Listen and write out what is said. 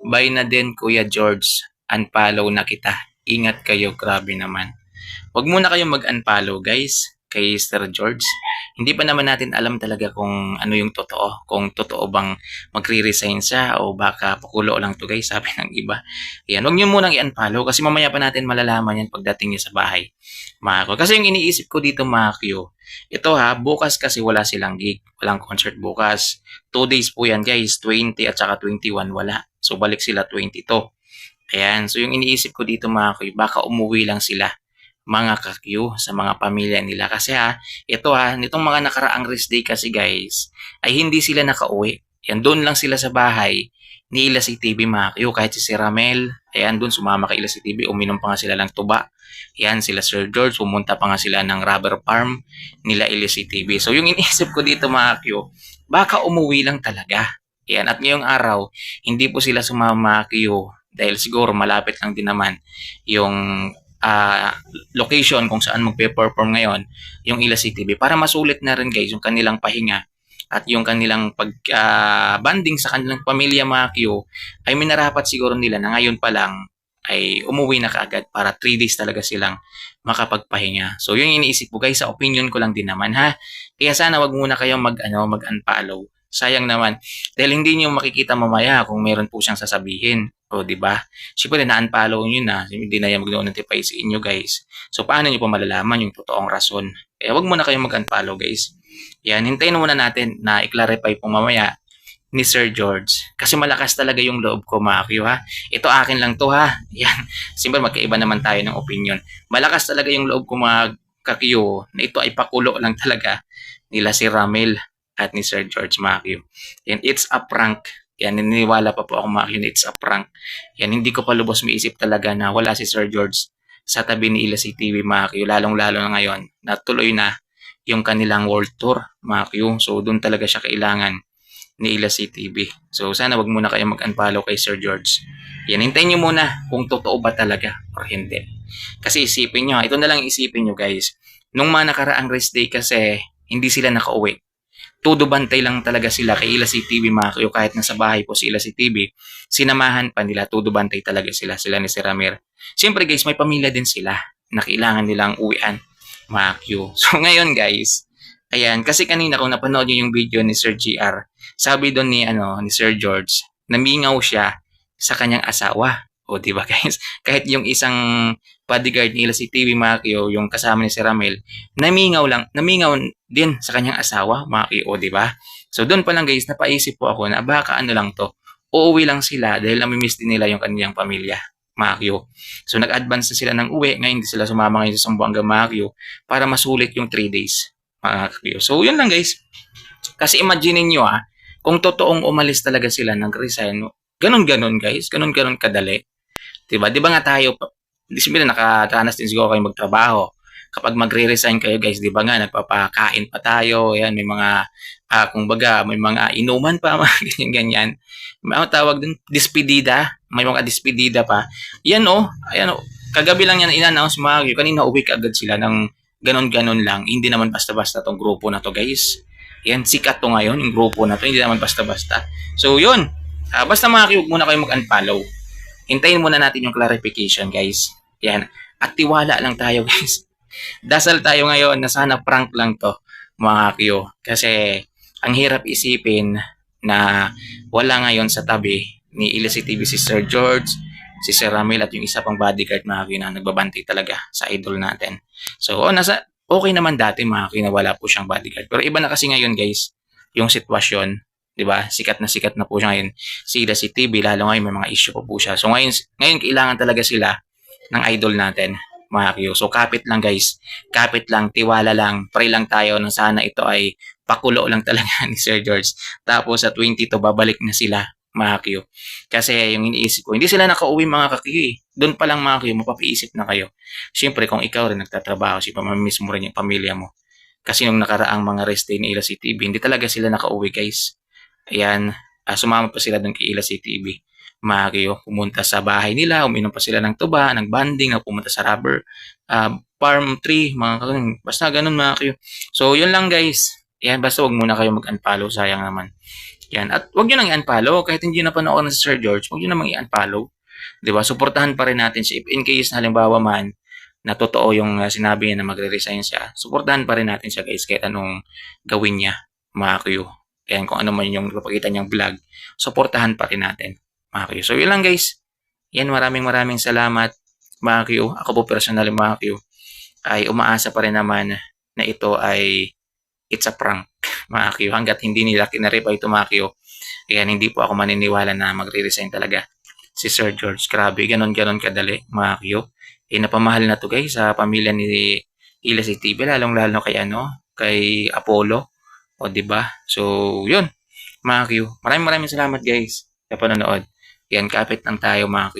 Bye na din Kuya George. Unfollow na kita. Ingat kayo, grabe naman. Huwag muna kayong mag-unfollow guys kay Sir George. Hindi pa naman natin alam talaga kung ano yung totoo. Kung totoo bang magre-resign siya o baka pakulo lang to guys, sabi ng iba. Yan, huwag niyo munang i-unfollow kasi mamaya pa natin malalaman yan pagdating niya sa bahay. Mga ko. Kasi yung iniisip ko dito mga Q, ito ha, bukas kasi wala silang gig. Walang concert bukas. 2 days po yan guys, 20 at saka 21 wala. So balik sila 22. Ayan, so yung iniisip ko dito mga Q, baka umuwi lang sila mga ka-Q sa mga pamilya nila. Kasi ito nitong mga nakaraang rest day kasi guys, ay hindi sila nakauwi. Yan, doon lang sila sa bahay ni Ila si TV mga Q. Kahit si Ramel, ayan, doon sumama kay Ila si TV, uminom pa nga sila ng tuba. Yan, sila Sir George, pumunta pa nga sila ng rubber farm nila Ila si TV. So yung iniisip ko dito mga Q, baka umuwi lang talaga. Yan, at ngayong araw, hindi po sila sumama Q dahil siguro malapit lang din naman yung location kung saan magpe-perform ngayon yung Ila CTV para masulit na rin guys yung kanilang pahinga at yung kanilang banding sa kanilang pamilya mga Q ay minarapat siguro nila na ngayon pa lang ay umuwi na kaagad para 3 days talaga silang makapagpahinga. So yun yung iniisip ko guys, sa opinion ko lang din naman ha. Kaya sana wag muna kayong mag-unfollow. Sayang naman dahil hindi niyo makikita mamaya kung meron po siyang sasabihin. O, di ba? Siyempre, na-unfollow nyo na. Hindi na yan mag-notify sa inyo, guys. So, paano nyo pa malalaman yung totoong rason? Kaya, wag muna kayong mag-unfollow, guys. Yan, hintayin muna natin na i-clarify po mamaya ni Sir George. Kasi malakas talaga yung loob ko, mga Q, ha? Ito akin lang to, ha? Yan. Siyempre, magkaiba naman tayo ng opinion. Malakas talaga yung loob ko, mga ka-Q, na ito ay pakulo lang talaga nila si Ramel at ni Sir George, mga Q. Yan, it's a prank. Yan, naniniwala pa po ako mga it's a prank. Yan, hindi ko pa lubos maisip talaga na wala si Sir George sa tabi ni Ila CTV mga Q. Lalong-lalo na ngayon na tuloy na yung kanilang world tour mga Q. So, doon talaga siya kailangan ni Ila CTV. So, sana wag muna kayo mag-unfollow kay Sir George. Yan, hintayin nyo muna kung totoo ba talaga or hindi. Kasi isipin nyo, ito na lang isipin nyo guys. Nung mga nakaraang rest day kasi, hindi sila nakauwi. Todo bantay lang talaga sila kay Ila CTV mga kayo kahit nasa bahay po si Ila CTV, sinamahan pa nila, todo bantay talaga sila ni si Ramir. Siyempre guys, may pamilya din sila na kailangan nilang uwian mga Q. So ngayon guys, ayan, kasi kanina kung napanood niyo yung video ni Sir GR, sabi doon ni Sir George, namingaw siya sa kanyang asawa. O di ba guys? Kahit yung isang bodyguard nila si TV Makio, yung kasama ni si Ramel, namingaw din sa kanyang asawa, Makio, di ba? So doon pa lang guys, napaisip po ako na baka ano lang to, uuwi lang sila dahil namimiss din nila yung kanilang pamilya, Makio. So nag-advance na sila ng uwi, ngayon hindi sila sumama ngayon sa Zamboanga Makio para masulit yung 3 days, Makio. So yun lang guys. Kasi imagine niyo kung totoong umalis talaga sila, nag-resign, ganun-ganon guys, ganun-ganon kadali. Diba? Di ba nga tayo, siyempre nakaranas din siguro kayo magtrabaho. Kapag magre-resign kayo guys, di ba nga, nagpapakain pa tayo, yan, may mga, kung baga, may mga inuman pa, mga ganyan-ganyan. May mga tawag din, despedida, may mga despedida pa. Yan ayan kagabi lang yan in-announce mga, kanina uwi agad sila ng ganon-ganon lang. Hindi naman basta-basta tong grupo na to guys. Yan, sikat to ngayon, yung grupo na to, hindi naman basta-basta. So yun, basta mga huwag muna kayo mag-unfollow. Hintayin muna natin yung clarification guys. Yan. At tiwala lang tayo guys. Dasal tayo ngayon na sana prank lang to mga Q. Kasi ang hirap isipin na wala ngayon sa tabi ni Illicit TV si Sir George, si Sir Ramil at yung isa pang bodyguard mga Q na nagbabantay talaga sa idol natin. So okay naman dati mga Q na wala po siyang bodyguard. Pero iba na kasi ngayon guys yung sitwasyon. 'Di ba? Sikat na po siya ngayon. Sila si TV lalo ngayon may mga issue po siya. So ngayon kailangan talaga sila ng idol natin, mga Q. So kapit lang guys. Kapit lang, tiwala lang, pray lang tayo na sana ito ay pakulo lang talaga ni Sir George. Tapos sa 22 babalik na sila, mga Q. Kasi yung iniisip ko, hindi sila nakauwi mga ka-Q. Doon pa lang mga Q, mapapaisip na kayo. Siyempre kung ikaw rin nagtatrabaho, si mamimiss mo rin yung pamilya mo. Kasi nung nakaraang mga rest day ni Ila si TV, hindi talaga sila nakauwi guys. Ayan, sumama pa sila doon kay Ila CTV. Mario, pumunta sa bahay nila, uminom pa sila ng tuba, nag-banding, pumunta sa rubber farm tree, mga ganun. Basta ganun mga kayo. So, yun lang guys. Ayan, basta huwag muna kayo mag-unfollow, sayang naman. Yan. At wag nyo nang i-unfollow. Kahit hindi na panoorin si Sir George, wag nyo namang i-unfollow. 'Di ba? Suportahan pa rin natin siya. If in case na halimbawa man na totoo yung sinabi niya na magre-resign siya, suportahan pa rin natin siya guys kahit anong gawin niya, mga Q. Ayan, kung ano man yung ipapakita niyang vlog, suportahan pa rin natin, mga Q. So yun lang guys. Yan, maraming maraming salamat, mga Q. Ako po personally, mga Q, ay umaasa pa rin naman na ito ay it's a prank, mga Q. Hanggat hindi nila kinareply ito, mga Q. Ayan, hindi po ako maniniwala na magre-resign talaga si Sir George. Grabe, ganon-ganon kadali, mga Q. Eh, napamahal na to guys sa pamilya ni Ila si TV, lalong-lalo kay kay Apollo. O, di ba? So, yun, mga Q. Maraming maraming salamat guys sa panonood. Yan, kapit lang tayo, mga Q.